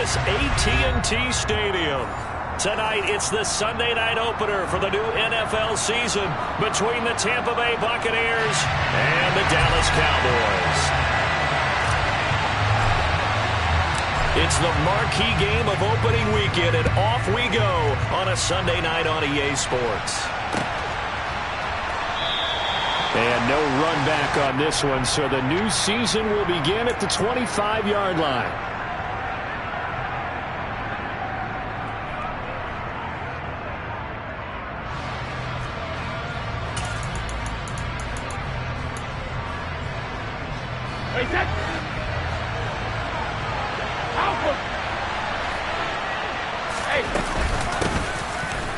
Dallas AT&T Stadium. Tonight, it's the Sunday night opener for the new NFL season between the Tampa Bay Buccaneers and the Dallas Cowboys. It's the marquee game of opening weekend, and off we go on a Sunday night on EA Sports. And no run back on this one, so the new season will begin at the 25-yard line.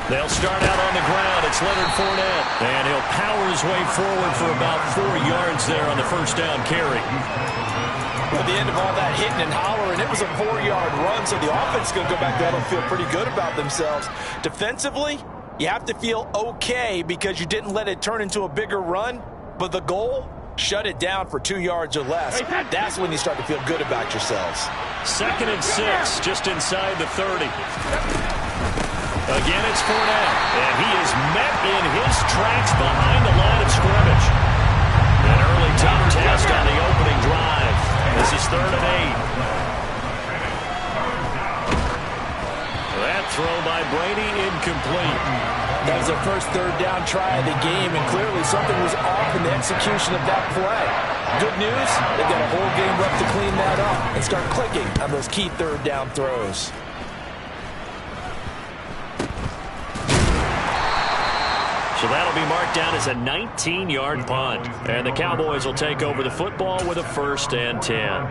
They'll start out on the ground. It's Leonard Fournette. And he'll power his way forward for about 4 yards there on the first down carry. At the end of all that hitting and hollering, it was a 4-yard run, so the offense is going to go back there and feel pretty good about themselves. Defensively, you have to feel okay because you didn't let it turn into a bigger run, but the goal, shut it down for 2 yards or less. That's when you start to feel good about yourselves. 2nd and 6, just inside the 30. Again, it's Fournette, and he is met in his tracks behind the line of scrimmage. An early tough test on the opening drive. This is 3rd and 8. That throw by Brady incomplete. That was their first 3rd down try of the game, and clearly something was off in the execution of that play. Good news, they've got a whole game left to clean that up and start clicking on those key 3rd down throws. So that'll be marked down as a 19-yard punt. And the Cowboys will take over the football with a 1st and 10.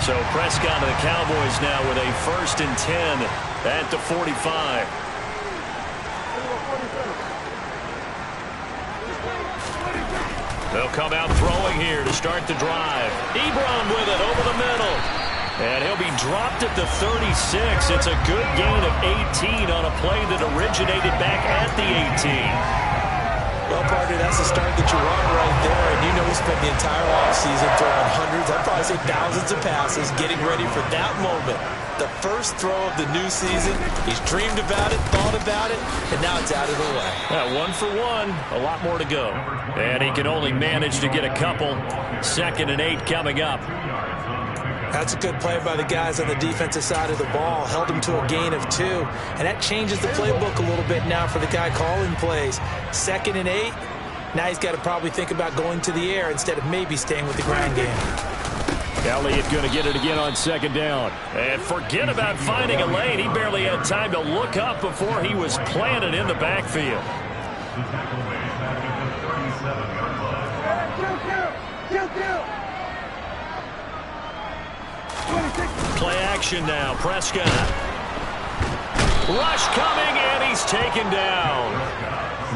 So Prescott and the Cowboys now with a 1st and 10 at the 45. They'll come out throwing here to start the drive. Ebron with it over the middle. And he'll be dropped at the 36. It's a good gain of 18 on a play that originated back at the 18. Well, partner, that's the start that you want right there. And you know we spent the entire offseason throwing hundreds, I'd probably say thousands of passes, getting ready for that moment. The first throw of the new season. He's dreamed about it, thought about it, and now it's out of the way. 1 for 1, a lot more to go. And he can only manage to get a couple. 2nd and 8 coming up. That's a good play by the guys on the defensive side of the ball. Held him to a gain of 2. And that changes the playbook a little bit now for the guy calling plays. 2nd and 8. Now he's got to probably think about going to the air instead of maybe staying with the ground game. Elliott going to get it again on 2nd down. And forget about finding a lane. He barely had time to look up before he was planted in the backfield. Play action now. Prescott. Rush coming, and he's taken down.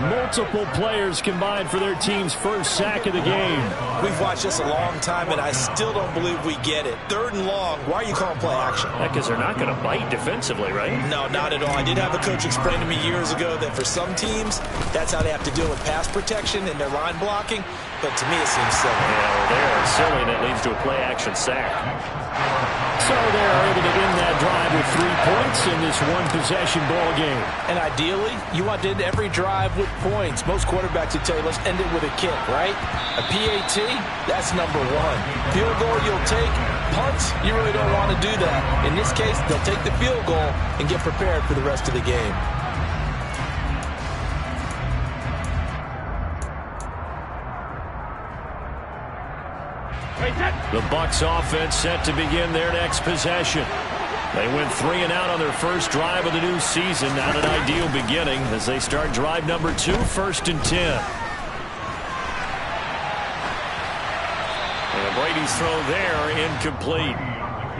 Multiple players combined for their team's first sack of the game. We've watched this a long time, and I still don't believe we get it. 3rd and long. Why are you calling play action? Because they're not going to bite defensively, right? No, not at all. I did have a coach explain to me years ago that for some teams, that's how they have to deal with pass protection and their line blocking. But to me, it seems silly. Yeah, well, they're silly, and it leads to a play-action sack. So they're able to end that drive with 3 points in this one-possession ball game. And ideally, you want to end every drive with points. Most quarterbacks would tell you, let's end it with a kick, right? A PAT, that's number 1. Field goal you'll take. Punts, you really don't want to do that. In this case, they'll take the field goal and get prepared for the rest of the game. The Bucs offense set to begin their next possession. They went 3 and out on their first drive of the new season. Not an ideal beginning as they start drive number 2, 1st and 10. And Brady's throw there, incomplete.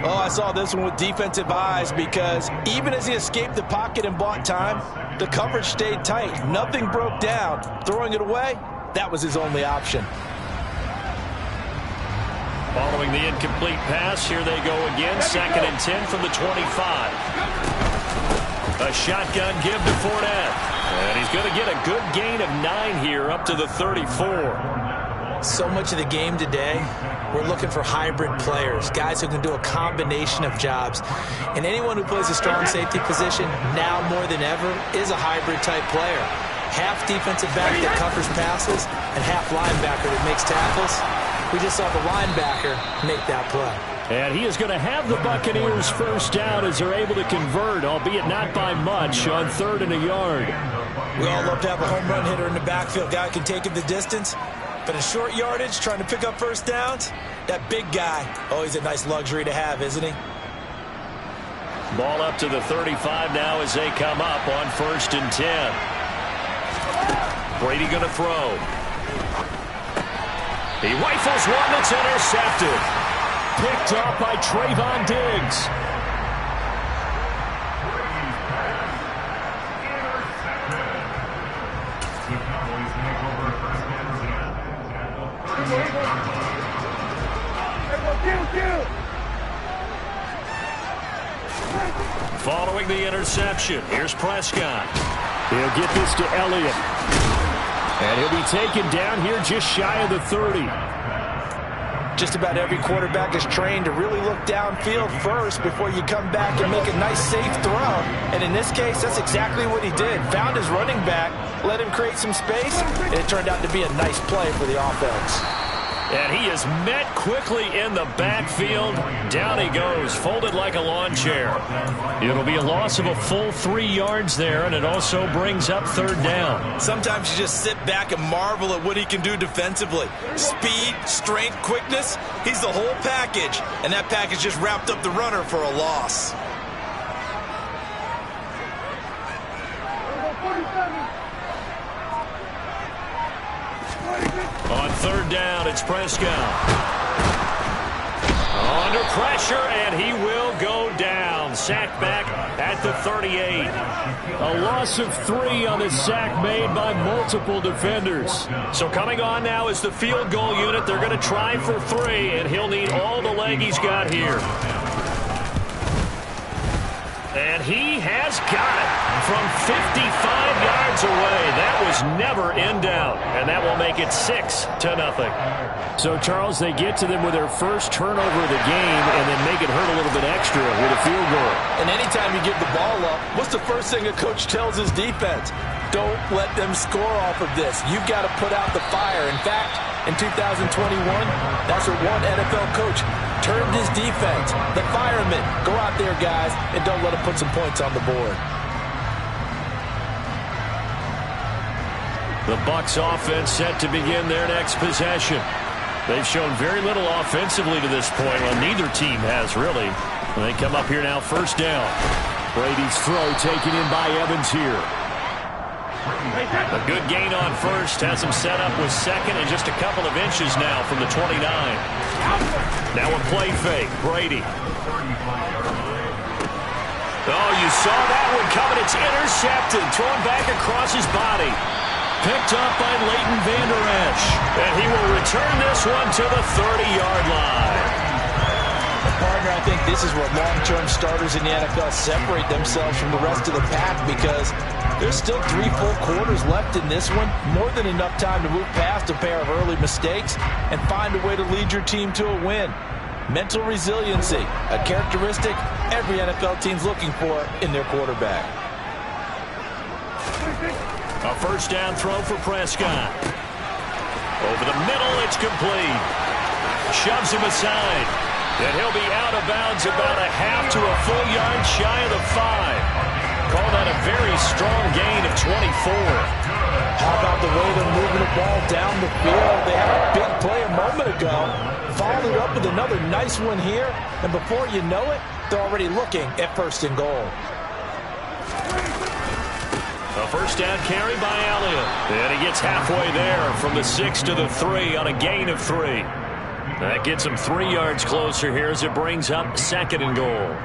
Oh, I saw this one with defensive eyes because even as he escaped the pocket and bought time, the coverage stayed tight. Nothing broke down. Throwing it away, that was his only option. Following the incomplete pass, here they go again. 2nd and 10 from the 25. A shotgun give to Fournette. And he's going to get a good gain of 9 here up to the 34. So much of the game today, we're looking for hybrid players, guys who can do a combination of jobs. And anyone who plays a strong safety position, now more than ever, is a hybrid-type player. Half defensive back that covers passes and half linebacker that makes tackles. We just saw the linebacker make that play. And he is going to have the Buccaneers first down as they're able to convert, albeit not by much, on 3rd and a yard. We all love to have a home run hitter in the backfield. Guy can take it the distance. But in short yardage, trying to pick up first downs, that big guy, always a nice luxury to have, isn't he? Ball up to the 35 now as they come up on 1st and 10. Brady going to throw. He rifles one that's intercepted. Picked up by Trayvon Diggs. Following the interception, here's Prescott. He'll get this to Elliott. And he'll be taken down here just shy of the 30. Just about every quarterback is trained to really look downfield first before you come back and make a nice, safe throw. And in this case, that's exactly what he did. Found his running back, let him create some space, and it turned out to be a nice play for the offense. And he is met quickly in the backfield. Down he goes, folded like a lawn chair. It'll be a loss of a full 3 yards there, and it also brings up 3rd down. Sometimes you just sit back and marvel at what he can do defensively. Speed, strength, quickness, he's the whole package. And that package just wrapped up the runner for a loss. On 3rd down, it's Prescott. Under pressure, and he will go down. Sacked back at the 38. A loss of 3 on the sack made by multiple defenders. So coming on now is the field goal unit. They're going to try for 3, and he'll need all the leg he's got here. And he has got it from 55 yards away. That was never in doubt. And that will make it 6-0. So, Charles, they get to them with their first turnover of the game and then make it hurt a little bit extra with a field goal. And anytime you give the ball up, what's the first thing a coach tells his defense? Don't let them score off of this. You've got to put out the fire. In fact, in 2021, that's what one NFL coach turned his defense. The firemen. Go out there, guys, and don't let them put some points on the board. The Bucs offense set to begin their next possession. They've shown very little offensively to this point. Well, neither team has, really. They come up here now, 1st down. Brady's throw taken in by Evans here. A good gain on 1st. Has him set up with 2nd and just a couple of inches now from the 29. Now a play fake. Brady. Oh, you saw that one coming. It's intercepted. Thrown back across his body. Picked up by Leighton Vander Esch. And he will return this one to the 30-yard line. Partner, I think this is where long-term starters in the NFL separate themselves from the rest of the pack, because there's still 3 full quarters left in this one. More than enough time to move past a pair of early mistakes and find a way to lead your team to a win. Mental resiliency, a characteristic every NFL team's looking for in their quarterback. A 1st down throw for Prescott. Over the middle, it's complete. Shoves him aside. And he'll be out of bounds about a half to a full yard shy of the 5. Call that a very strong gain of 24. How about the way they're moving the ball down the field? They had a big play a moment ago. Followed it up with another nice one here. And before you know it, they're already looking at 1st and goal. A 1st down carry by Elliott. And he gets halfway there from the 6 to the 3 on a gain of 3. That gets him 3 yards closer here as it brings up 2nd and goal.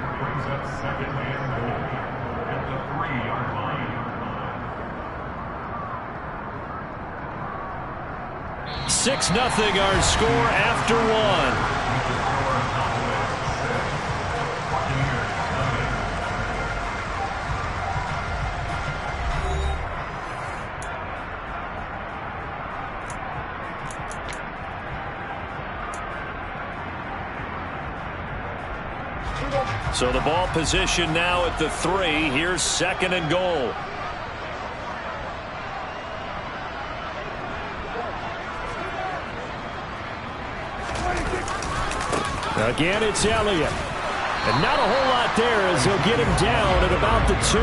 6-0 our score after 1. So the ball position now at the 3. Here's 2nd and goal. Again, it's Elliott. And not a whole lot there as he'll get him down at about the 2.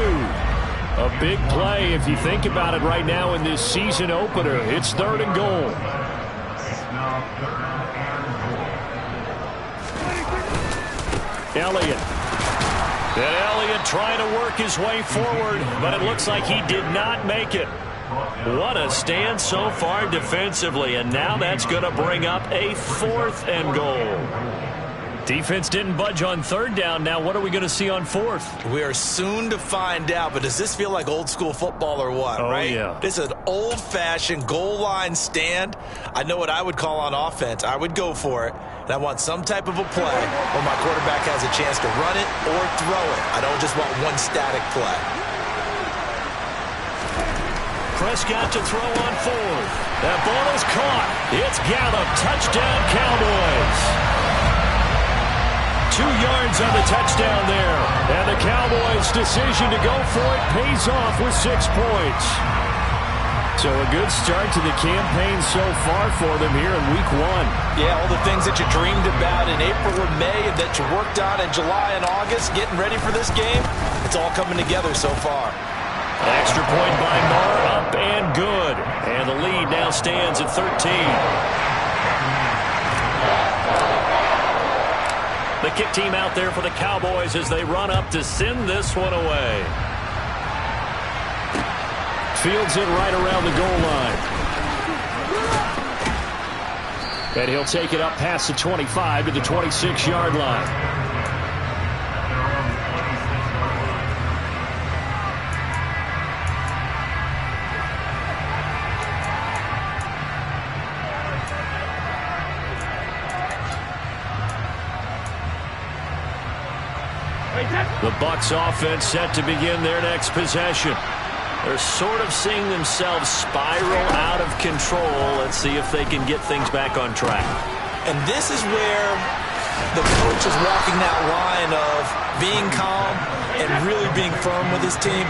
A big play if you think about it right now in this season opener. It's 3rd and goal. Elliott. And Elliott trying to work his way forward, but it looks like he did not make it. What a stand so far defensively, and now that's going to bring up a 4th and goal. Defense didn't budge on 3rd down. Now what are we going to see on 4th? We are soon to find out, but does this feel like old school football or what, right? Yeah. This is an old-fashioned goal line stand. I know what I would call on offense. I would go for it, and I want some type of a play where my quarterback has a chance to run it or throw it. I don't just want one static play. Prescott to throw on 4th. That ball is caught. It's Gallup. Touchdown, Cowboys. 2 yards on the touchdown there. And the Cowboys' decision to go for it pays off with 6 points. So a good start to the campaign so far for them here in week 1. Yeah, all the things that you dreamed about in April or May and that you worked on in July and August, getting ready for this game, it's all coming together so far. Extra point by Marr, up and good. And the lead now stands at 13. The kick team out there for the Cowboys as they run up to send this one away. Fields it right around the goal line. And he'll take it up past the 25 to the 26-yard line. The Bucs offense set to begin their next possession. They're sort of seeing themselves spiral out of control. Let's see if they can get things back on track. And this is where the coach is walking that line of being calm and really being firm with his team.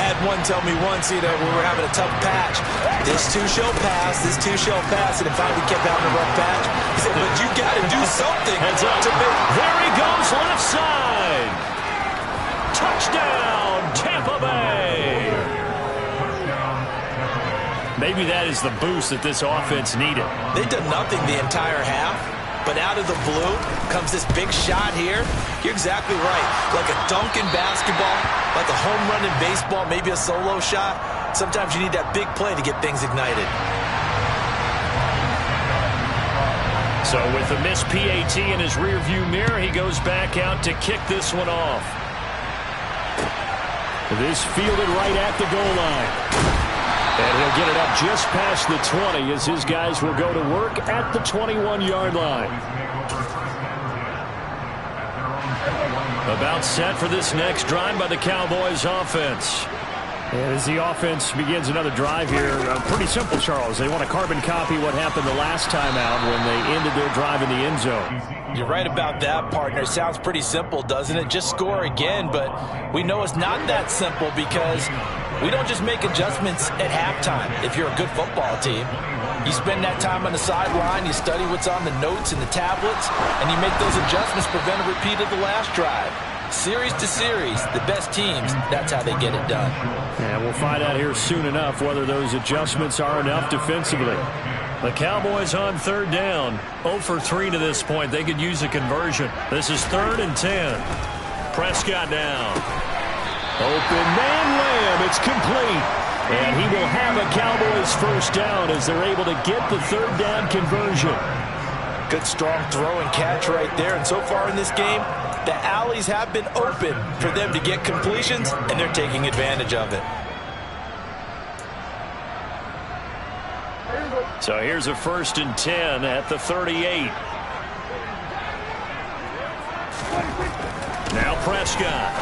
I had one tell me once, we were having a tough patch. This too shall pass, this too shall pass, and finally kept having a rough patch. He said, but you got to do something. Heads up. There he goes, left side. Touchdown, Tampa Bay. Maybe that is the boost that this offense needed. They've done nothing the entire half, but out of the blue comes this big shot here. You're exactly right. Like a dunk in basketball, like a home run in baseball, maybe a solo shot. Sometimes you need that big play to get things ignited. So with a missed PAT in his rearview mirror, he goes back out to kick this one off. This fielded right at the goal line. And he'll get it up just past the 20 as his guys will go to work at the 21-yard line. About set for this next drive by the Cowboys offense. And as the offense begins another drive here, pretty simple, Charles. They want to carbon copy what happened the last time out when they ended their drive in the end zone. You're right about that, partner. Sounds pretty simple, doesn't it? Just score again, but we know it's not that simple because we don't just make adjustments at halftime. If you're a good football team, you spend that time on the sideline, you study what's on the notes and the tablets, and you make those adjustments, prevent a repeat of the last drive. Series to series, the best teams, that's how they get it done. And we'll find out here soon enough whether those adjustments are enough defensively. The Cowboys on 3rd down, 0 for 3 to this point. They could use a conversion. This is 3rd and 10. Prescott down. Open man Lamb, it's complete. And he will have a Cowboys first down as they're able to get the 3rd down conversion. Good strong throw and catch right there. And so far in this game, the alleys have been open for them to get completions, and they're taking advantage of it. So here's a 1st and 10 at the 38. Now Prescott.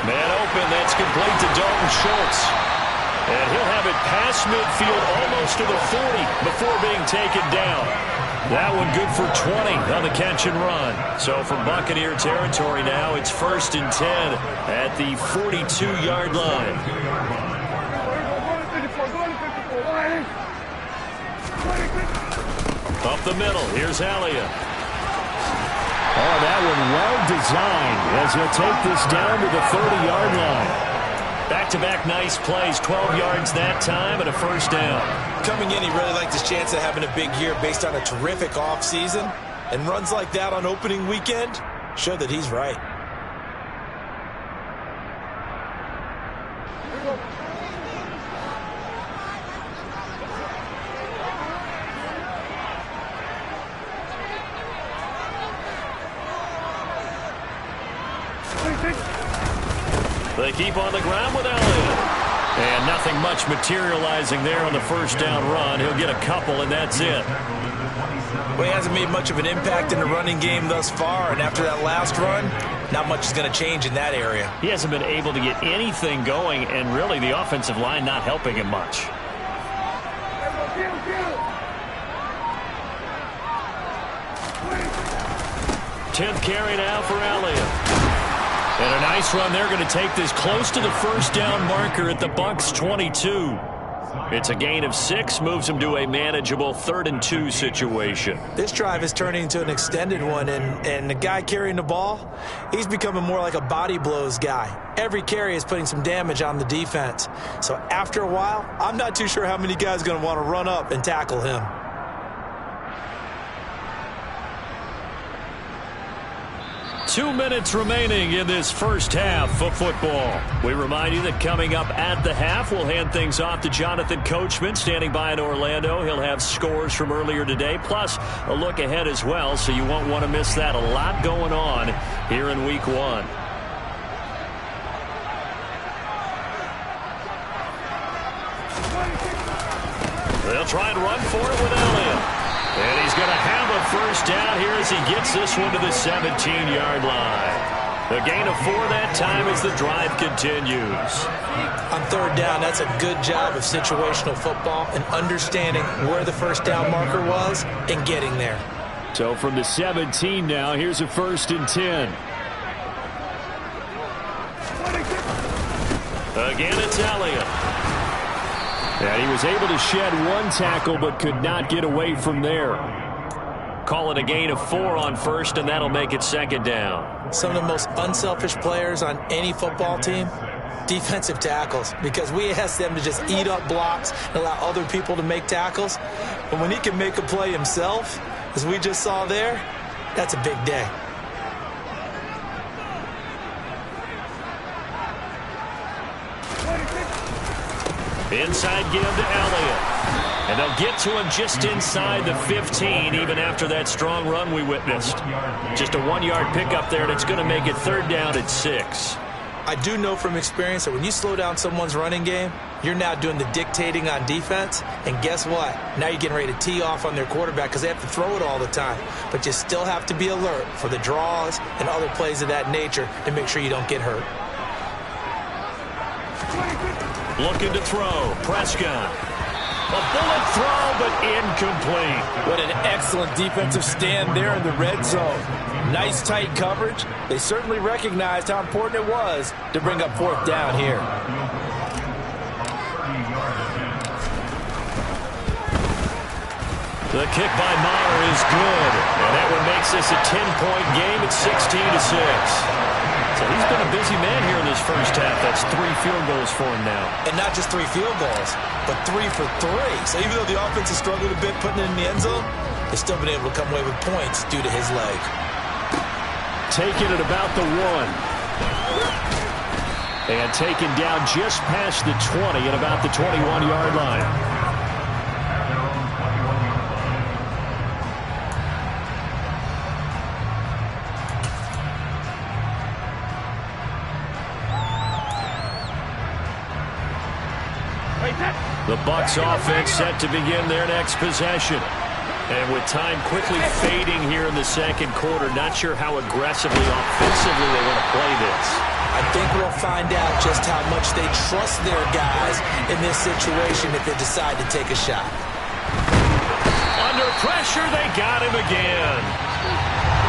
Man open, that's complete to Dalton Schultz. And he'll have it past midfield almost to the 40 before being taken down. That one good for 20 on the catch and run. So from Buccaneer territory now, it's 1st and 10 at the 42-yard line. Up the middle, here's Elliott. Oh, that one well designed as he'll take this down to the 30-yard line. Back-to-back nice plays, 12 yards that time and a first down. Coming in, he really liked his chance of having a big year based on a terrific offseason. And runs like that on opening weekend show that he's right. They keep on the ground with Elliott. And nothing much materializing there on the first down run. He'll get a couple, and that's it. Well, he hasn't made much of an impact in the running game thus far, and after that last run, not much is going to change in that area. He hasn't been able to get anything going, and really the offensive line not helping him much. Tenth carry now for Elliott. And a nice run. They're going to take this close to the first down marker at the Bucs 22. It's a gain of 6, moves them to a manageable 3rd and 2 situation. This drive is turning into an extended one, and the guy carrying the ball, he's becoming more like a body blows guy. Every carry is putting some damage on the defense. So after a while, I'm not too sure how many guys are going to want to run up and tackle him. Two minutes remaining in this first half of football. We remind you that coming up at the half, we'll hand things off to Jonathan Coachman, standing by in Orlando. He'll have scores from earlier today, plus a look ahead as well, so you won't want to miss that. A lot going on here in Week 1. They'll try and run for it with Elliott. And he's going to have a first down here as he gets this one to the 17-yard line. A gain of 4 that time as the drive continues. On third down, that's a good job of situational football and understanding where the first down marker was and getting there. So from the 17 now, here's a 1st and 10. Again, it's Elliott. And he was able to shed one tackle but could not get away from there. Call it a gain of 4 on first, and that'll make it 2nd down. Some of the most unselfish players on any football team, defensive tackles, because we ask them to just eat up blocks and allow other people to make tackles. But when he can make a play himself, as we just saw there, that's a big day. Inside give to Elliott. And they'll get to him just inside the 15, even after that strong run we witnessed. Just a 1-yard pickup there, and it's going to make it 3rd down at 6. I do know from experience that when you slow down someone's running game, you're now doing the dictating on defense. And guess what? Now you're getting ready to tee off on their quarterback because they have to throw it all the time. But you still have to be alert for the draws and other plays of that nature to make sure you don't get hurt. Looking to throw. Prescott. A bullet throw, but incomplete. What an excellent defensive stand there in the red zone. Nice tight coverage. They certainly recognized how important it was to bring up 4th down here. The kick by Maher is good. And that one makes this a 10-point game at 16-6. So he's been a busy man here in this first half. That's 3 field goals for him now. And not just 3 field goals, but 3 for 3. So even though the offense has struggled a bit putting it in the end zone, they've still been able to come away with points due to his leg. Taken at about the 1. And taken down just past the 20 at about the 21-yard line. The Bucs offense set to begin their next possession. And with time quickly fading here in the second quarter, not sure how aggressively, offensively they want to play this. I think we'll find out just how much they trust their guys in this situation if they decide to take a shot. Under pressure. They got him again.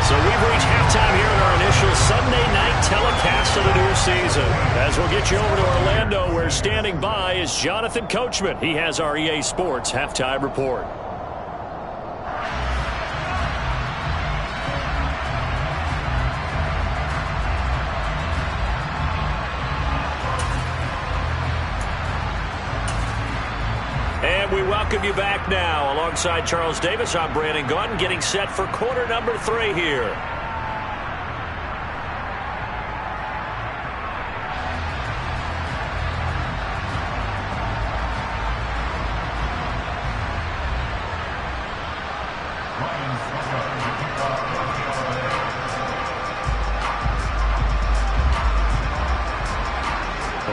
So we've reached halftime here in our initial Sunday night telecast of the new season. As we'll get you over to Orlando, where standing by is Jonathan Coachman. He has our EA Sports halftime report. And we welcome you back now. Alongside Charles Davis, I'm Brandon Gaudin, getting set for quarter number 3 here.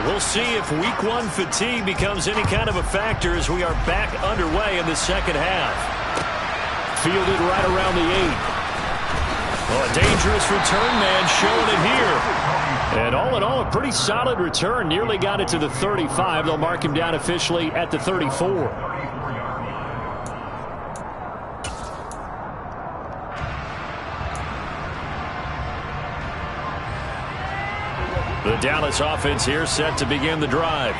We'll see if week 1 fatigue becomes any kind of a factor as we are back underway in the second half. Fielded right around the 8. Well, a dangerous return man showing it here. And all in all, a pretty solid return. Nearly got it to the 35. They'll mark him down officially at the 34. The Dallas offense here set to begin the drive.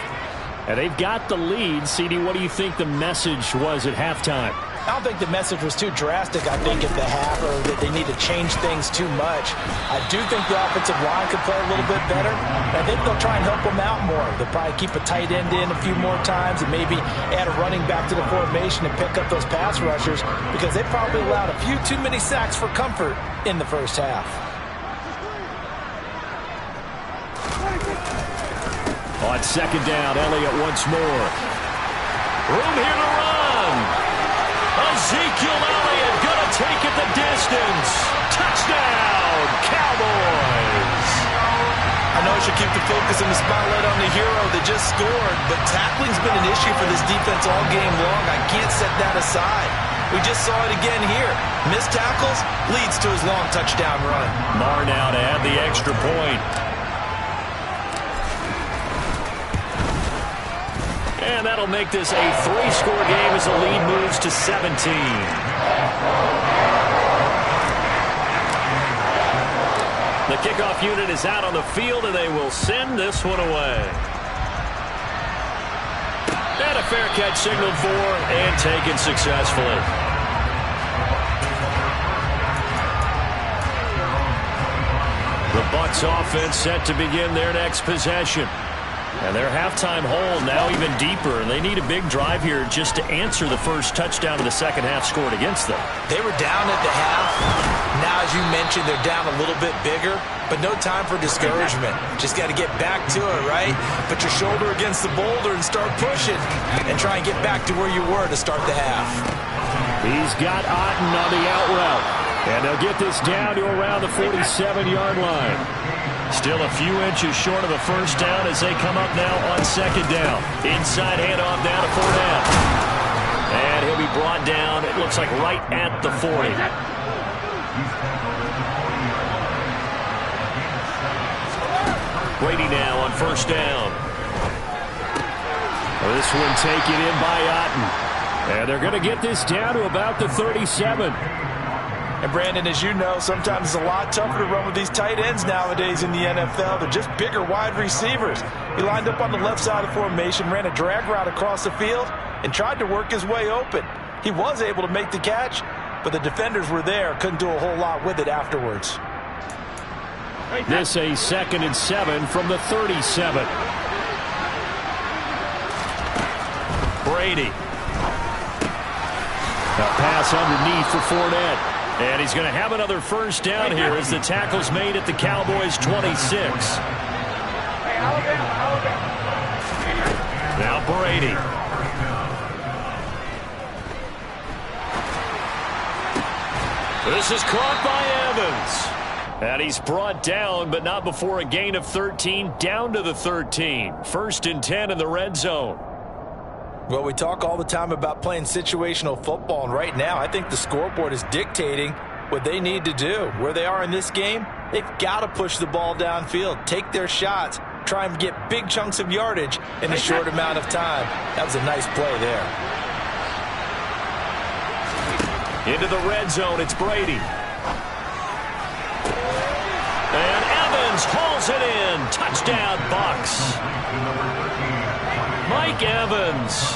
And they've got the lead. CD, what do you think the message was at halftime? I don't think the message was too drastic, I think, at the half, or that they need to change things too much. I do think the offensive line could play a little bit better. I think they'll try and help them out more. They'll probably keep a tight end in a few more times and maybe add a running back to the formation and pick up those pass rushers, because they probably allowed a few too many sacks for comfort in the first half. On second down, Elliott once more. Room here to run. Ezekiel Elliott going to take it the distance. Touchdown, Cowboys. I know I should keep the focus and the spotlight on the hero that just scored, but tackling's been an issue for this defense all game long. I can't set that aside. We just saw it again here. Missed tackles leads to his long touchdown run. Marr now to add the extra point. And that'll make this a 3-score game as the lead moves to 17. The kickoff unit is out on the field, and they will send this one away. And a fair catch signaled for and taken successfully. The Bucs offense set to begin their next possession. And their halftime hole now even deeper, and they need a big drive here just to answer the first touchdown of the second half scored against them. They were down at the half. Now, as you mentioned, they're down a little bit bigger, but no time for discouragement. Just got to get back to it, right? Put your shoulder against the boulder and start pushing, and try and get back to where you were to start the half. He's got Otten on the out route, and they'll get this down to around the 47-yard line. Still a few inches short of a first down as they come up now on second down. Inside handoff down to Fournette. And he'll be brought down, it looks like, right at the 40. Brady now on first down. This one taken in by Otten. And they're going to get this down to about the 37. And, Brandon, as you know, sometimes it's a lot tougher to run with these tight ends nowadays in the NFL. They're just bigger wide receivers. He lined up on the left side of the formation, ran a drag route across the field, and tried to work his way open. He was able to make the catch, but the defenders were there. Couldn't do a whole lot with it afterwards. This a 2nd and 7 from the 37. Brady. A pass underneath for Fournette. And he's going to have another first down here as the tackle's made at the Cowboys' 26. Now Brady. This is caught by Evans. And he's brought down, but not before a gain of 13, down to the 13. 1st and 10 in the red zone. Well, we talk all the time about playing situational football, and right now I think the scoreboard is dictating what they need to do. Where they are in this game, they've got to push the ball downfield, take their shots, try and get big chunks of yardage in a short amount of time. That was a nice play there. Into the red zone, it's Brady. And Evans hauls it in. Touchdown, Bucs. Mike Evans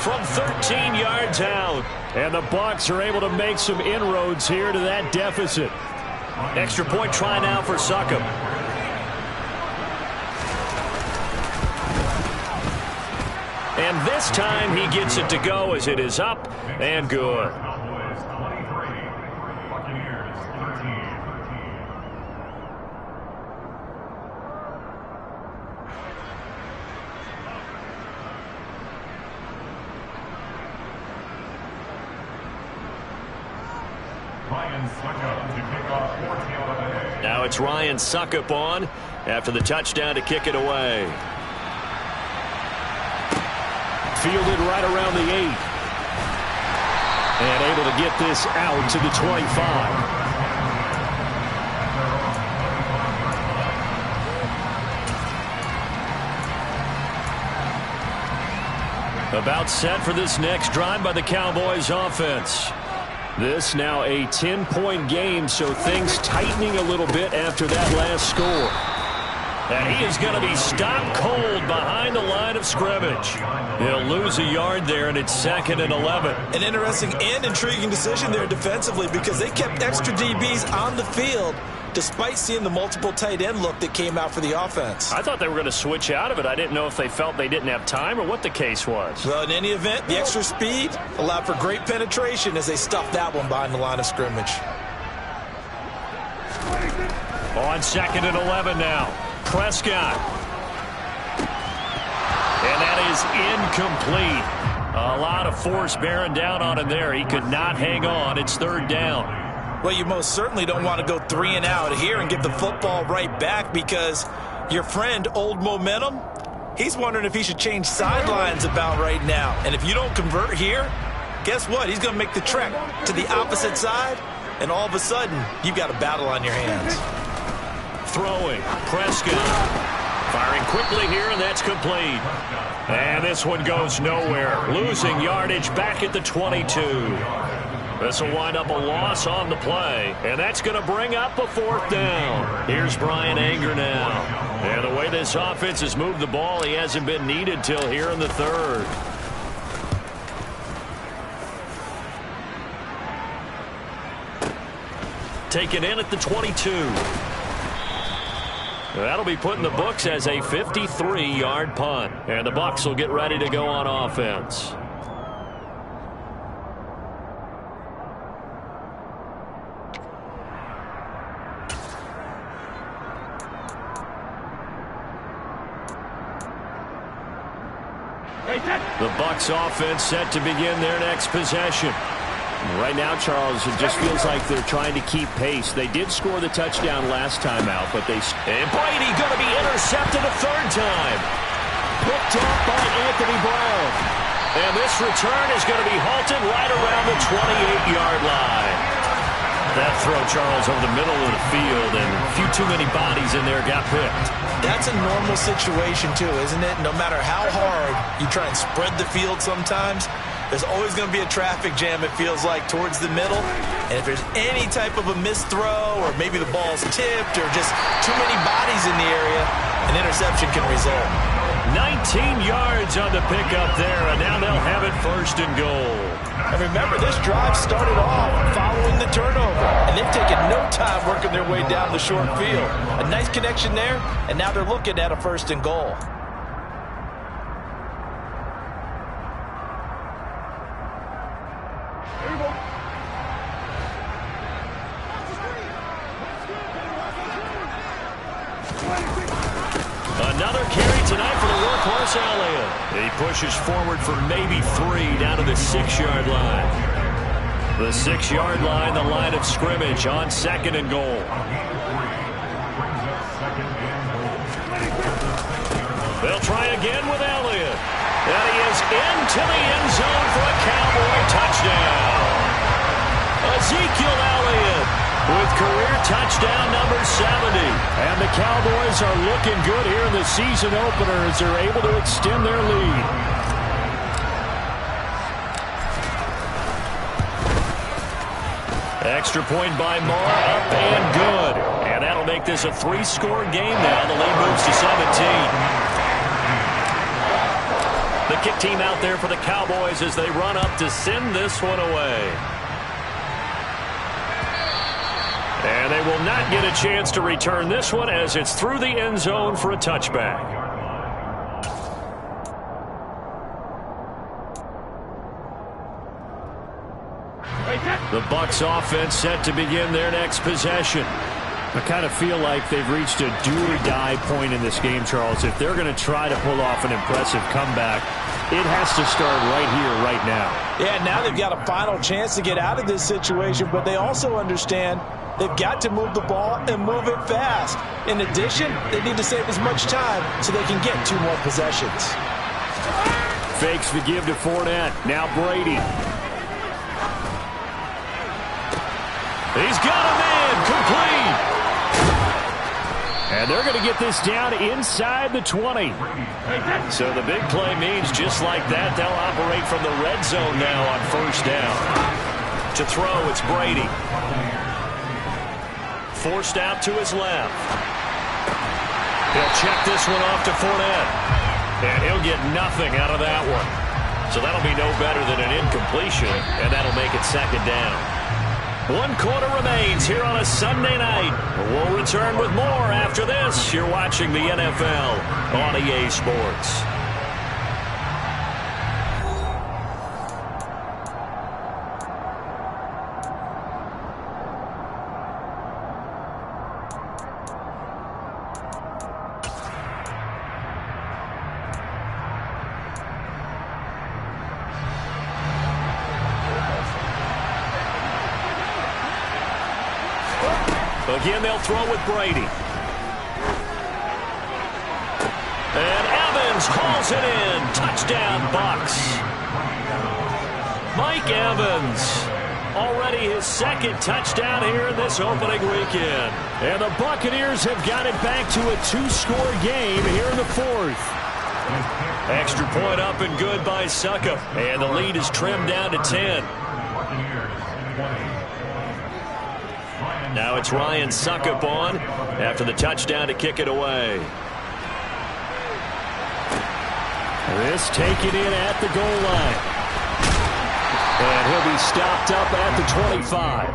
from 13 yards out. And the Bucs are able to make some inroads here to that deficit. Extra point try now for Succop. And this time he gets it to go as it is up and good. Now it's Ryan Succop on after the touchdown to kick it away. Fielded right around the 8. And able to get this out to the 25. About set for this next drive by the Cowboys offense. This now a 10-point game, so things tightening a little bit after that last score. And he is going to be stopped cold behind the line of scrimmage. He'll lose a yard there, and it's 2nd and 11. An interesting and intriguing decision there defensively because they kept extra DBs on the field despite seeing the multiple tight end look that came out for the offense. I thought they were going to switch out of it. I didn't know if they felt they didn't have time or what the case was. Well, in any event, the extra speed allowed for great penetration as they stuffed that one behind the line of scrimmage. On 2nd and 11 now. Prescott. And that is incomplete. A lot of force bearing down on him there. He could not hang on. It's 3rd down. Well, you most certainly don't want to go 3 and out here and give the football right back because your friend, Old Momentum, he's wondering if he should change sidelines about right now. And if you don't convert here, guess what? He's going to make the trek to the opposite side, and all of a sudden, you've got a battle on your hands. Throwing, Prescott. Firing quickly here, and that's complete. And this one goes nowhere. Losing yardage back at the 22. This will wind up a loss on the play, and that's going to bring up a 4th down. Here's Brian Anger now. And the way this offense has moved the ball, he hasn't been needed till here in the 3rd. Taken in at the 22. That'll be put in the books as a 53-yard punt. And the Bucs will get ready to go on offense. The Bucs offense set to begin their next possession. Right now, Charles, it just feels like they're trying to keep pace. They did score the touchdown last time out, but they... And Brady going to be intercepted a 3rd time. Picked off by Anthony Brown. And this return is going to be halted right around the 28-yard line. That throw, Charles, over the middle of the field, and a few too many bodies in there got picked. That's a normal situation, too, isn't it? No matter how hard you try and spread the field sometimes, there's always going to be a traffic jam, it feels like, towards the middle. And if there's any type of a missed throw or maybe the ball's tipped or just too many bodies in the area, an interception can result. 19 yards on the pickup there, and now they'll have it 1st and goal. And remember, this drive started off following the turnover, and they've taken no time working their way down the short field. A nice connection there, and now they're looking at a 1st and goal. Another carry tonight for the workhorse Elliott. He pushes forward for maybe 3 down to the 6-yard line. The 6-yard line, the line of scrimmage on 2nd and goal. They'll try again with Elliott. And he is into the end zone for a Cowboy touchdown. Ezekiel Elliott with career touchdown number 70. And the Cowboys are looking good here in the season opener as they're able to extend their lead. Extra point by Moore, up and good. And that'll make this a 3-score game now. The lead moves to 17. The kick team out there for the Cowboys as they run up to send this one away. And they will not get a chance to return this one as it's through the end zone for a touchback. The Bucs offense set to begin their next possession. I kind of feel like they've reached a do-or-die point in this game, Charles. If they're going to try to pull off an impressive comeback, it has to start right here, right now. Yeah, now they've got a final chance to get out of this situation, but they also understand they've got to move the ball and move it fast. In addition, they need to save as much time so they can get 2 more possessions. Fakes the give to Fournette. Now Brady. He's got him in. Complete. And they're going to get this down inside the 20. So the big play means just like that, they'll operate from the red zone now on first down. To throw, it's Brady. Forced out to his left. He'll check this one off to Fournette. And he'll get nothing out of that one. So that'll be no better than an incompletion, and that'll make it second down. 1 quarter remains here on a Sunday night. We'll return with more after this. You're watching the NFL on EA Sports. Again, they'll throw with Brady. And Evans hauls it in. Touchdown, Bucs. Mike Evans. Already his 2nd touchdown here in this opening weekend. And the Buccaneers have got it back to a 2-score game here in the 4th. Extra point up and good by Succop. And the lead is trimmed down to 10. Now it's Ryan Succop on after the touchdown to kick it away. This taken in at the goal line. And he'll be stopped up at the 25.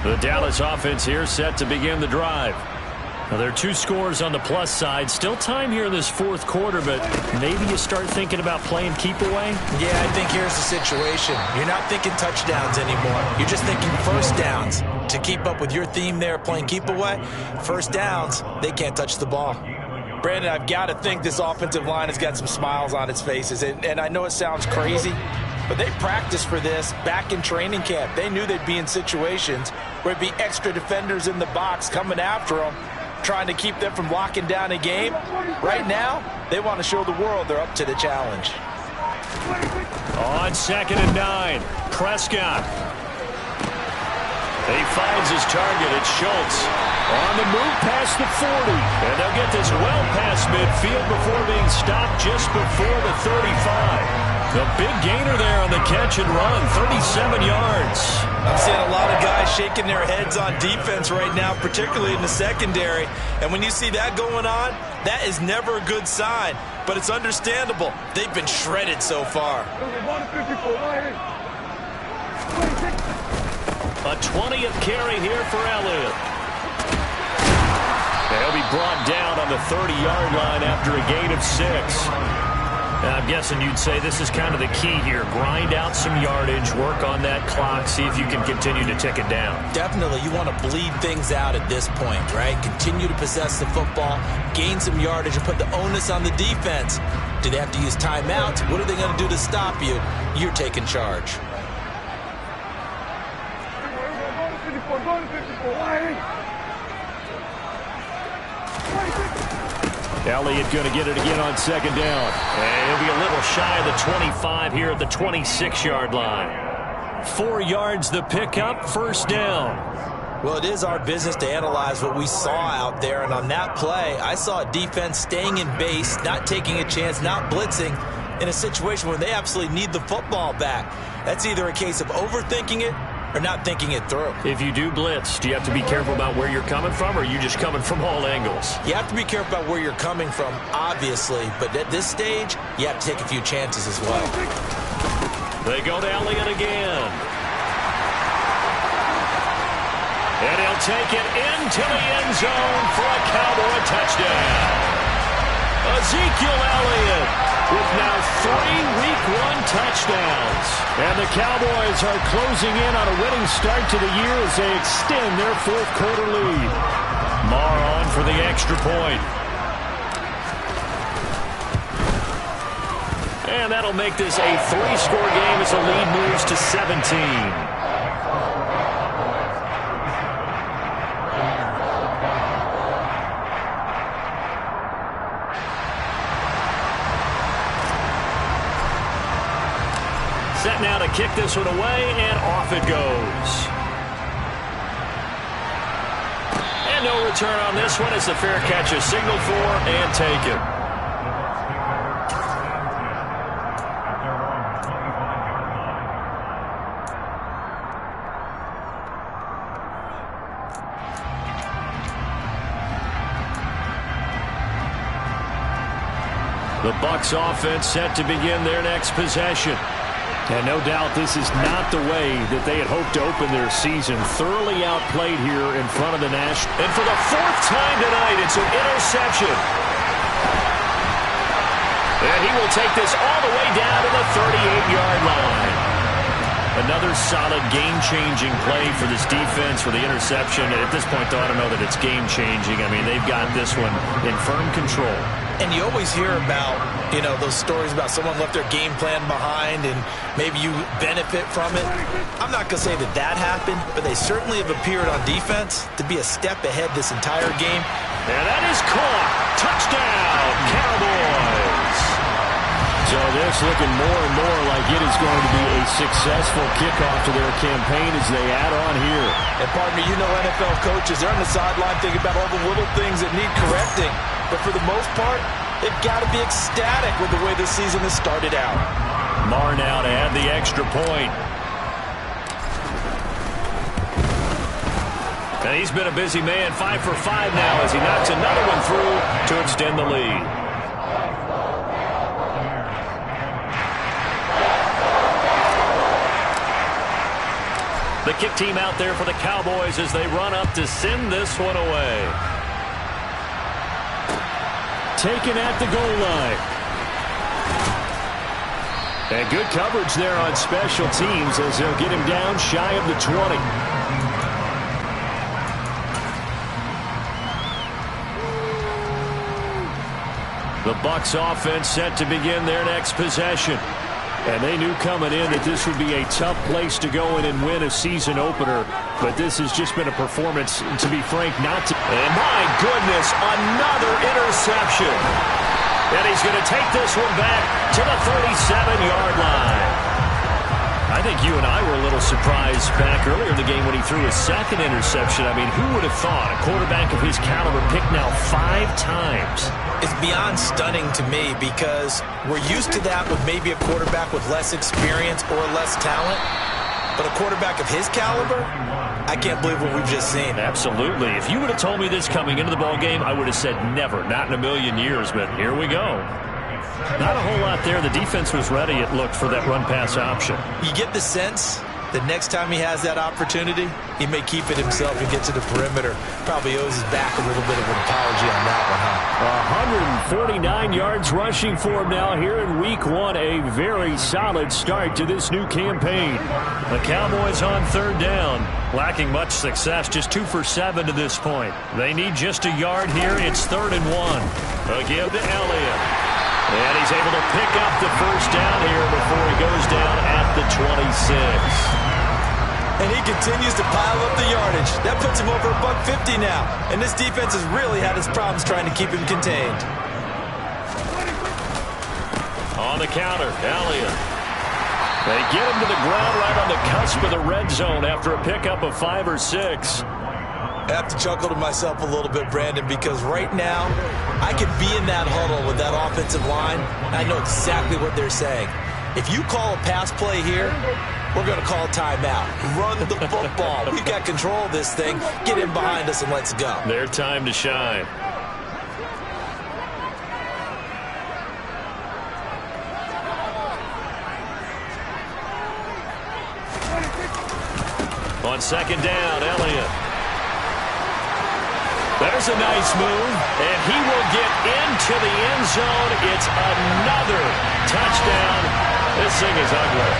The Dallas offense here set to begin the drive. Now, there are 2 scores on the plus side. Still time here in this 4th quarter, but maybe you start thinking about playing keep away? Yeah, I think here's the situation. You're not thinking touchdowns anymore. You're just thinking first downs. To keep up with your theme there, playing keep away, first downs, they can't touch the ball. Brandon, I've got to think this offensive line has got some smiles on its faces. And I know it sounds crazy, but they practiced for this back in training camp. They knew they'd be in situations where it'd be extra defenders in the box coming after them, trying to keep them from locking down a game. Right now, they want to show the world they're up to the challenge. On 2nd and 9, Prescott. He finds his target. It's Schultz. On the move past the 40. And they'll get this well past midfield before being stopped just before the 35. The big gainer there on the catch and run, 37 yards. I'm seeing a lot of guys shaking their heads on defense right now, particularly in the secondary. And when you see that going on, that is never a good sign. But it's understandable. They've been shredded so far. A 20th carry here for Elliott. They'll be brought down on the 30-yard line after a gain of 6. I'm guessing you'd say this is kind of the key here. Grind out some yardage, work on that clock, see if you can continue to tick it down. Definitely. You want to bleed things out at this point, right? Continue to possess the football, gain some yardage, and put the onus on the defense. Do they have to use timeouts? What are they going to do to stop you? You're taking charge. Elliott going to get it again on 2nd down. And he'll be a little shy of the 25 here at the 26-yard line. 4 yards the pickup, first down. Well, it is our business to analyze what we saw out there, and on that play, I saw a defense staying in base, not taking a chance, not blitzing in a situation where they absolutely need the football back. That's either a case of overthinking it or not thinking it through. If you do blitz, do you have to be careful about where you're coming from, or are you just coming from all angles? You have to be careful about where you're coming from, obviously, but at this stage, you have to take a few chances as well. They go to Elliott again. And he'll take it into the end zone for a Cowboy touchdown. Ezekiel Elliott with now 3 Week 1 touchdowns. And the Cowboys are closing in on a winning start to the year as they extend their fourth quarter lead. Marr on for the extra point. And that'll make this a 3-score game as the lead moves to 17. Set now to kick this one away, and off it goes. And no return on this one as the fair catch is signaled for and taken. The Bucs offense set to begin their next possession. And no doubt this is not the way that they had hoped to open their season. Thoroughly outplayed here in front of the National. And for the 4th time tonight, it's an interception. And he will take this all the way down to the 38-yard line. Another solid game-changing play for this defense for the interception. At this point, though, I don't know that it's game-changing. I mean, they've got this one in firm control. And you always hear about, those stories about someone left their game plan behind and maybe you benefit from it. I'm not going to say that happened, but they certainly have appeared on defense to be a step ahead this entire game. And that is caught. Touchdown, Cowboys. So this looking more and more like it is going to be a successful kickoff to their campaign as they add on here. And pardon me, NFL coaches, they're on the sideline thinking about all the little things that need correcting. But for the most part, they've got to be ecstatic with the way this season has started out. Marr now to add the extra point. And he's been a busy man, 5 for 5 now as he knocks another one through to extend the lead. The kick team out there for the Cowboys as they run up to send this one away. Taken at the goal line. And good coverage there on special teams as they'll get him down shy of the 20. The Bucs offense set to begin their next possession. And they knew coming in that this would be a tough place to go in and win a season opener. But this has just been a performance, to be frank, not to... And my goodness, another interception. And he's going to take this one back to the 37-yard line. I think you and I were a little surprised back earlier in the game when he threw his second interception. I mean, who would have thought a quarterback of his caliber picked now 5 times? It's beyond stunning to me because we're used to that with maybe a quarterback with less experience or less talent. But a quarterback of his caliber, I can't believe what we've just seen. Absolutely. If you would have told me this coming into the ball game, I would have said never, not in a million years. But here we go. Not a whole lot there. The defense was ready, it looked, for that run-pass option. You get the sense that next time he has that opportunity, he may keep it himself and get to the perimeter. Probably owes his back a little bit of an apology on that one, huh? 149 yards rushing for him now here in Week 1. A very solid start to this new campaign. The Cowboys on 3rd down. Lacking much success, just 2 for 7 to this point. They need just a yard here. It's 3rd and 1. A give to Elliott. And he's able to pick up the first down here before he goes down at the 26. And he continues to pile up the yardage. That puts him over $150 now. And this defense has really had its problems trying to keep him contained. On the counter, Elliott. They get him to the ground right on the cusp of the red zone after a pickup of 5 or 6. I have to chuckle to myself a little bit, Brandon, because right now I could be in that huddle with that offensive line, and I know exactly what they're saying. If you call a pass play here, we're going to call a timeout. Run the football. We've got control of this thing. Get in behind us and let's go. Their time to shine. On second down, Elliott. There's a nice move, and he will get into the end zone. It's another touchdown. This thing is ugly.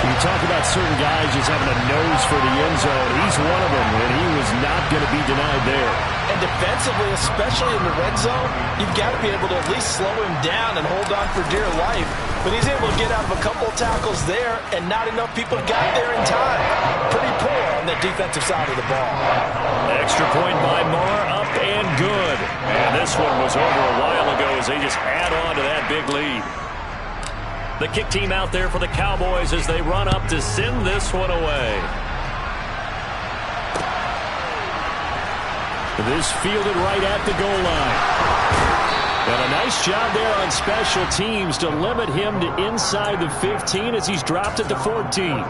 You talk about certain guys just having a nose for the end zone. He's one of them, and he was not going to be denied there. And defensively, especially in the red zone, you've got to be able to at least slow him down and hold on for dear life. But he's able to get out of a couple of tackles there, and not enough people got there in time. Pretty poor on the defensive side of the ball. Extra point by Moore, up and good. And this one was over a while ago as they just add on to that big lead. The kick team out there for the Cowboys as they run up to send this one away. This fielded right at the goal line. And a nice job there on special teams to limit him to inside the 15 as he's dropped it to 14.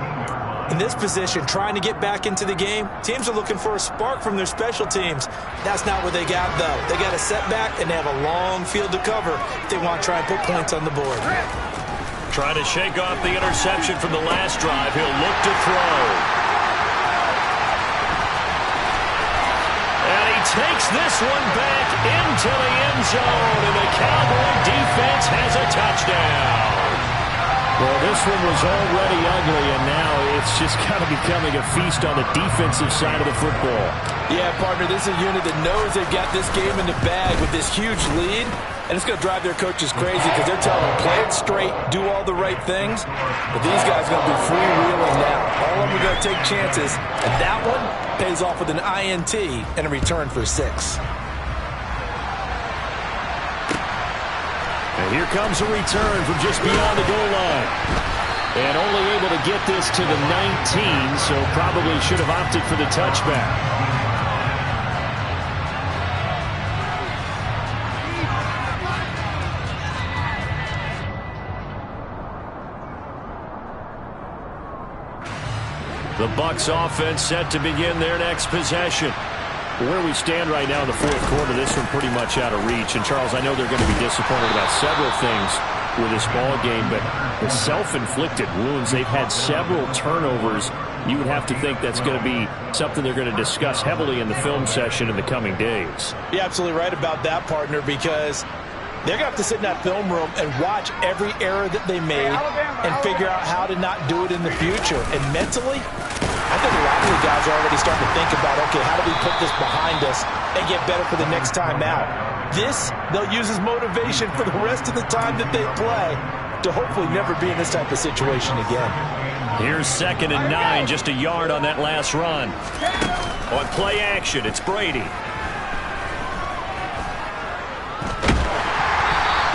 In this position, trying to get back into the game, teams are looking for a spark from their special teams. That's not what they got, though. They got a setback, and they have a long field to cover if they want to try and put points on the board. Trying to shake off the interception from the last drive. He'll look to throw. And he takes this one back into the end zone, and the Cowboy defense has a touchdown. Well, this one was already ugly, and now it's just kind of becoming a feast on the defensive side of the football. Yeah, partner, this is a unit that knows they've got this game in the bag with this huge lead, and it's going to drive their coaches crazy because they're telling them, play it straight, do all the right things. But these guys are going to be freewheeling now. All of them are going to take chances, and that one pays off with an INT and a return for 6. And here comes a return from just beyond the goal line. And only able to get this to the 19, so probably should have opted for the touchback. The Bucs offense set to begin their next possession. Where we stand right now in the fourth quarter, this one pretty much out of reach. And, Charles, I know they're going to be disappointed about several things with this ball game, but the self-inflicted wounds, they've had several turnovers. You would have to think that's going to be something they're going to discuss heavily in the film session in the coming days. You're absolutely right about that, partner, because they're going to have to sit in that film room and watch every error that they made and figure out how to not do it in the future. And mentally, I think a lot of the guys are already starting to think about, okay, how do we put this behind us and get better for the next time out? This, they'll use as motivation for the rest of the time that they play to hopefully never be in this type of situation again. Here's 2nd and 9, just a yard on that last run. On play action, it's Brady.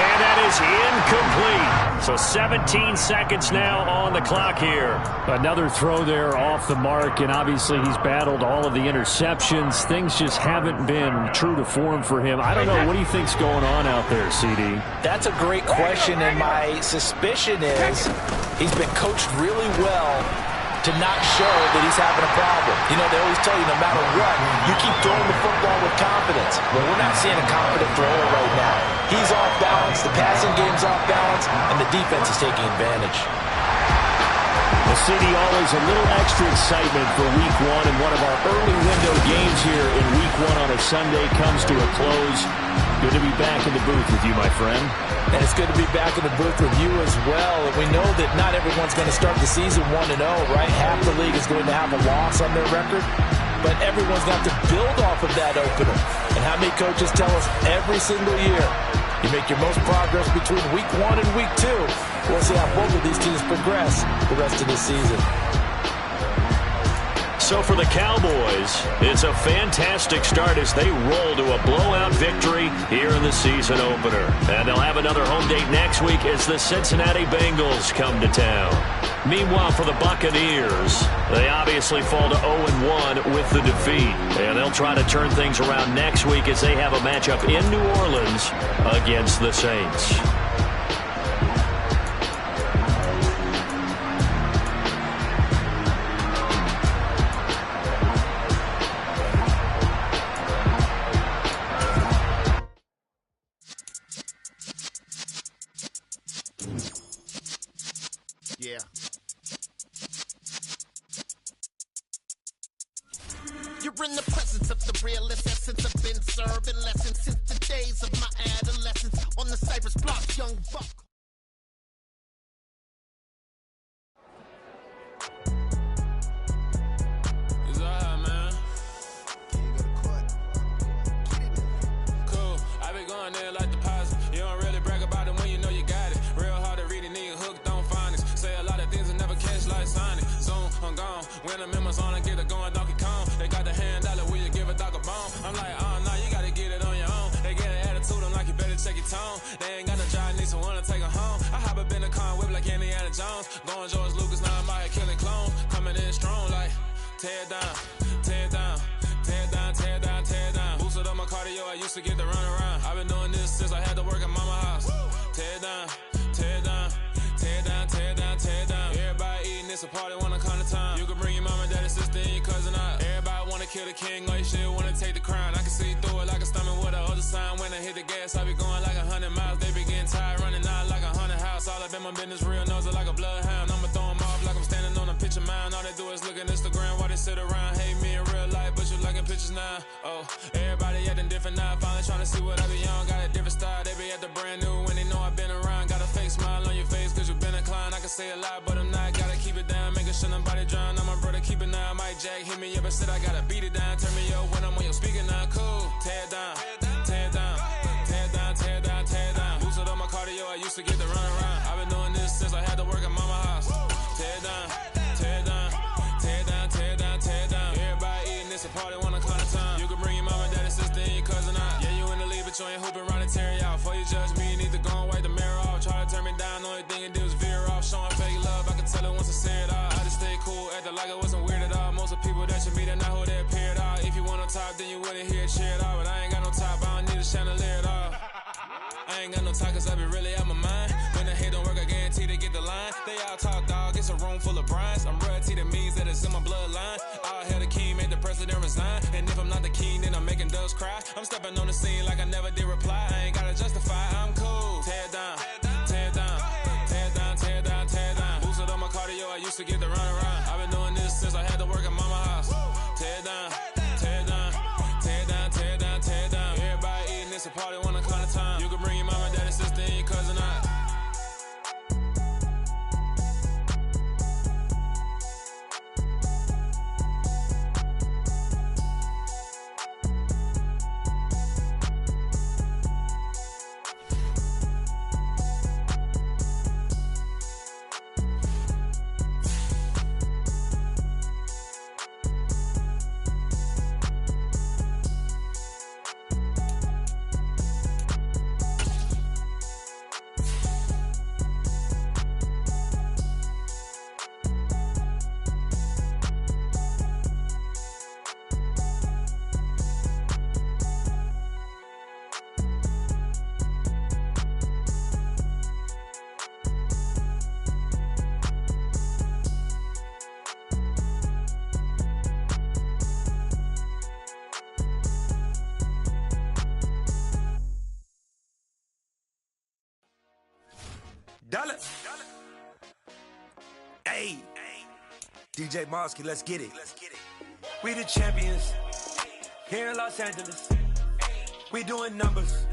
And that is incomplete. So 17 seconds now on the clock here. Another throw there off the mark, and obviously he's battled all of the interceptions. Things just haven't been true to form for him. I don't know. What do you think's going on out there, CD? That's a great question, and my suspicion is he's been coached really well to not show that he's having a problem. You know, they always tell you no matter what, you keep throwing the football with confidence. Well, we're not seeing a confident thrower right now. He's off balance, the passing game's off balance, and the defense is taking advantage. The CD, always a little extra excitement for Week 1, and one of our early window games here in Week 1 on a Sunday comes to a close. Good to be back in the booth with you, my friend. And it's good to be back in the booth with you as well. And we know that not everyone's going to start the season 1-0, right? Half the league is going to have a loss on their record. But everyone's going to have to build off of that opener. And how many coaches tell us every single year, you make your most progress between Week 1 and Week 2. We'll see how both of these teams progress the rest of the season. So for the Cowboys, it's a fantastic start as they roll to a blowout victory here in the season opener. And they'll have another home date next week as the Cincinnati Bengals come to town. Meanwhile, for the Buccaneers, they obviously fall to 0-1 with the defeat. And they'll try to turn things around next week as they have a matchup in New Orleans against the Saints. Yeah. You're in the presence of the realest essence. I've been serving lessons since the days of my adolescence. On the Cypress block, young buck. It's alright, man. Cool. I be going there like deposit. You don't really brag about it when you know you got it. Real hard to read a nigga hooked on finance. Say a lot of things and never catch like signing. Zoom, I'm gone. When I'm in my zone, I get it going Donkey Kong. They got the hand dollar, will you give a dog a bone? I'm like, oh, no, you gotta get it on your own. They get an attitude, I'm like, you better check your tone. They ain't got no job, need someone to take her home. I hop up in the car and whip like Indiana Jones. Going George Lucas, now I'm out here killing clones. Coming in strong like, tear down, tear down, tear down, tear down, tear down. Boosted up my cardio, I used to get to run around. I've been doing this since I had to work at mama house. Tear down, tear down, tear down, tear down, tear down. Everybody eating, it's a party when I come to time. You can bring your mama, daddy, sister, and your cousin out. Everybody wanna kill the king, like shit, wanna take the crown. I can see through it like a stomach with a other sign. When I hit the gas, I be going like 100 miles. They be getting tired, running out like 100 house. All up in my business, real nose like a bloodhound. I'ma throw 'em off like I'm standing on a picture mound. All they do is look at Instagram while they sit around. Hate me in real life, but you liking pictures now. Oh, everybody acting different now. Finally trying to see what I be on. Got a different style, they be at the brand new when they know I've been around. Got a fake smile on your face cause you been inclined. I can say a lot, but I'm not. Gotta keep it down, making sure nobody drown. I'm my brother, keep it now. Mike Jack hit me up and said I gotta beat it down. Turn me up when I'm on your speaker now. Cool, tear down, tear down, tear down, tear down, tear down. Boosted up my cardio, I used to get to run around. I've been doing this since I had to work at mama house. Tear down, tear down, tear down, tear down, tear down. Everybody eating, it's a party when I come to time. You can bring your mama, daddy, sister, and your cousin out. Yeah, you in the lead, but you ain't hooping around and tear you out. Before you judge me, you need to go and wipe the mirror off. Try to turn me down, only thing you do is veer off. Showing fake love, I can tell it once I say it all. I just stay cool, acting like I wasn't weird at all. Most of the people that you meet are not who they appear at all. If you want on top, then you wouldn't hear it cheer at all. But I ain't got no top, I don't need a chandelier at all. I ain't got no talk cause I be really out my mind. When the hate don't work, I guarantee they get the line. They all talk dog, it's a room full of brines. I'm royalty, that means that it's in my bloodline. All hail the king, made the president resign. And if I'm not the king, then I'm making doves cry. I'm stepping on the scene like I never did reply. I ain't gotta justify, I'm cool. Tear down, tear down, tear down, tear down, tear down. Boosted up my cardio, I used to get to run around. I've been doing this since I had to work at mama house. Tear down, tear down, tear down, tear down, tear down. Everybody eating, it's a party when I come to time. You can bring your mama, daddy, sister, and your cousin out. Dollar. Hey. DJ Mosky, let's get it. We the champions here in Los Angeles. We doing numbers.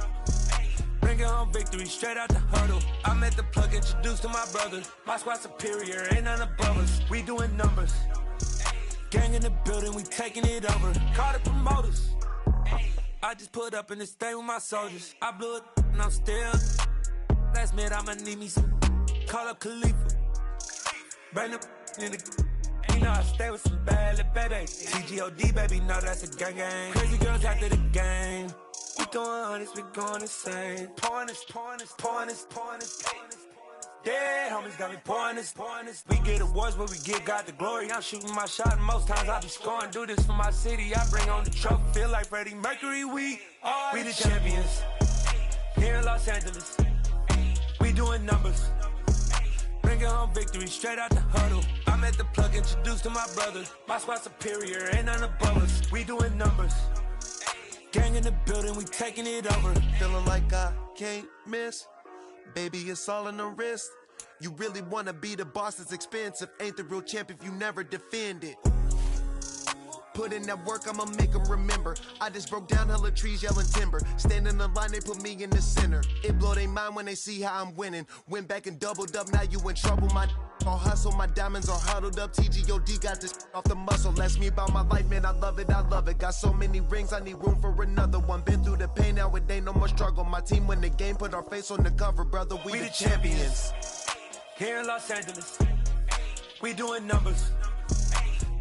Bringing home victory straight out the huddle. I'm at the plug, introduced to my brother. My squad superior, ain't none above us. We doing numbers. Gang in the building, we taking it over. Call the promoters. I just put up in this thing with my soldiers. I blew it and I'm still. Last minute I'ma need me some. Call up Khalifa. Bring the in the. Ain't know I stay with some bad little baby. TGOD, baby, know that's a gang gang. Crazy girls after the game. We throwing hundreds, we going insane. Pouring this. Yeah, homies got me pouring this. We get awards, but we get God the glory. I'm shooting my shot, and most times I be scoring. Do this for my city, I bring on the trophy. Feel like Freddie Mercury, we the champions. Here in Los Angeles, we doing numbers. Bringing home victory straight out the huddle. I'm at the plug, introduced to my brother. My squad superior, ain't none above us. We doing numbers. Gang in the building, we taking it over. Feeling like I can't miss. Baby, it's all in the wrist. You really wanna be the boss, it's expensive. Ain't the real champ if you never defend it. Put in that work, I'ma make them remember. I just broke down hella trees, yelling timber. Stand in the line, they put me in the center. It blow their mind when they see how I'm winning. Went back and doubled up, now you in trouble. My all hustle, my diamonds are huddled up. TGOD got this off the muscle. That's me about my life, man, I love it. Got so many rings, I need room for another one. Been through the pain, now it ain't no more struggle. My team win the game, put our face on the cover, brother. We the champions. Here in Los Angeles, we doing numbers.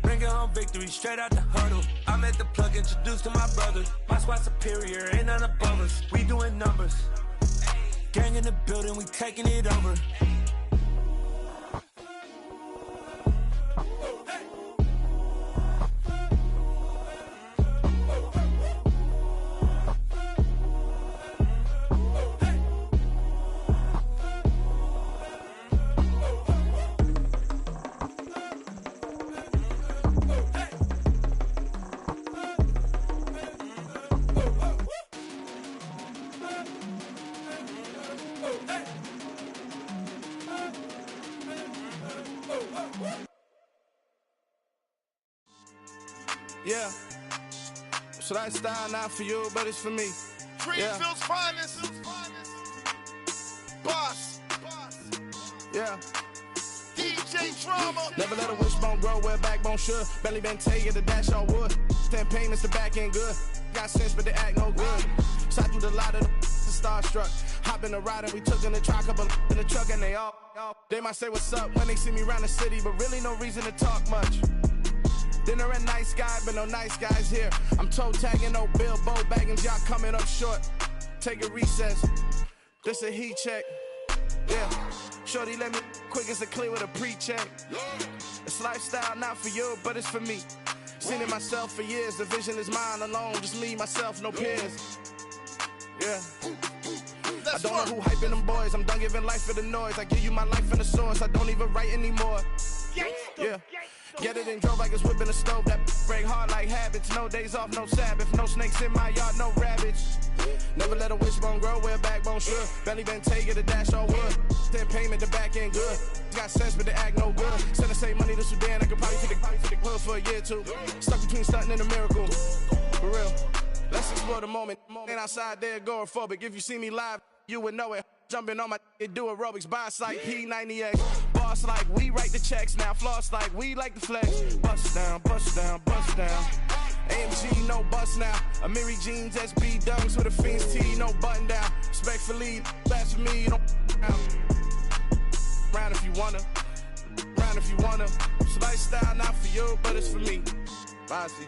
Bringing home victory straight out the huddle. I'm at the plug, introduced to my brother. My squad superior, ain't none above us. We doing numbers. Gang in the building, we taking it over. Yeah, so that style not for you, but it's for me. Greenfield's finest. Boss. Yeah. DJ Drama. Never let a wishbone grow where backbone should. Belly been taking the dash all wood. 10 payments, the back end good. Got sense, but they act no good. Shot through the lot of the starstruck. Hop in the ride and we took in the truck, couple in the truck, and they might say what's up when they see me around the city, but really no reason to talk much. Dinner and nice guy, but no nice guys here. I'm toe tagging, no Bilbo Baggins, y'all coming up short. Take a recess, this a heat check. Yeah, shorty let me quick as a clear with a pre-check. It's lifestyle not for you, but it's for me. Seen it myself for years, the vision is mine alone. Just me, myself, no peers. Yeah. I don't know who hyping them boys, I'm done giving life for the noise. I give you my life in the source, I don't even write anymore. Yeah. Get it and drove like it's whipping a stove. That break hard like habits. No days off, no Sabbath. No snakes in my yard, no rabbits. Never let a wishbone grow where backbone should. Belly been taking the dash all wood. 10 payment, the back end good. Got sense, but they act no good. Send the same money to Sudan. I could probably take the hood for a year or two. Stuck between stunting and a miracle. For real. Let's explore the moment. Ain't outside there agoraphobic. If you see me live, you would know it. Jumping on my do aerobics, boss like P90X. Boss like we write the checks now. Floss like we like the flex. Bust down, bust down, bust down. AMG, no bust now. Amiri jeans, SB dunks with a Fiends T, no button down. Respectfully, best for me, you don't round if you wanna. Round if you wanna. It's lifestyle not for you, but it's for me. Bossy.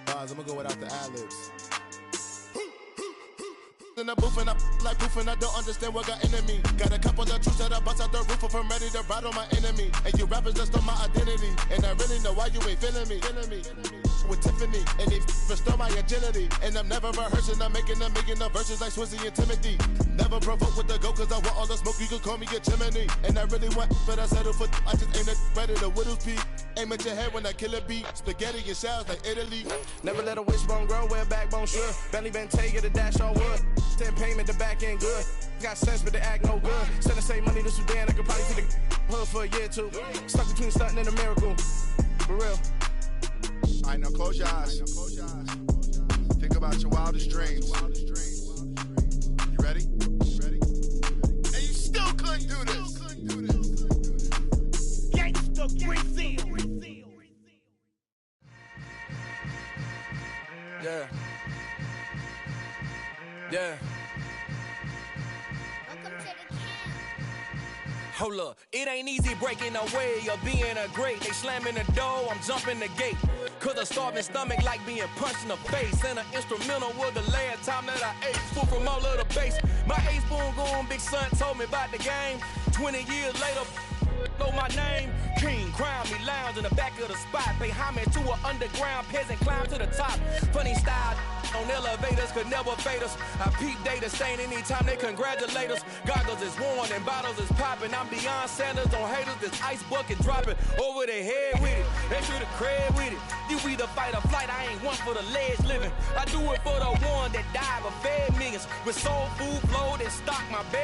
I'm gonna go without the ad-libs. In the booth and I like proof and I don't understand what got into me. Got a couple of truths that I bust out the roof if I'm ready to ride on my enemy. And you rappers just on my identity. And I really know why you ain't feeling me. With Tiffany and they restore my agility. And I'm never rehearsing, I'm making a million of verses like Swizzy and Timothy. Never provoke with the go cause I want all the smoke, you can call me a chimney. And I really want, but I settle for I just aim at ready to Widow's Peak. Aim at your head when I kill a beat. Spaghetti and shells like Italy. Never let a wishbone grow where backbone should. Belly been taking the dash all wood. 10 payment, the back end good. Got sense, but they act no good. Send the same money to Sudan, I could probably take the hood for a year or two. Stuck between stunting and a miracle. For real. Alright, now close your eyes. Think about your wildest dreams. You ready? And you still couldn't do this. Gangsta Brazil. Yeah. Yeah. Hold up, it ain't easy breaking away or being a great. They slamming the door, I'm jumping the gate. Cause a starving stomach like being punched in the face. And an instrumental was the last time that I ate. Food from all of the base. My ace spoon going, big son told me about the game. 20 years later, know my name. King, crown me, lounge in the back of the spot. Pay homage to an underground peasant, climb to the top. Funny style on elevators could never fade us. I peep data stain anytime they congratulate us. Goggles is worn and bottles is popping. I'm beyond Sanders on haters, this ice bucket dropping over their head with it. They should have cred with it. You either fight or flight, I ain't one for the ledge living. I do it for the one that died but fed millions. With soul food flow that stock my bed.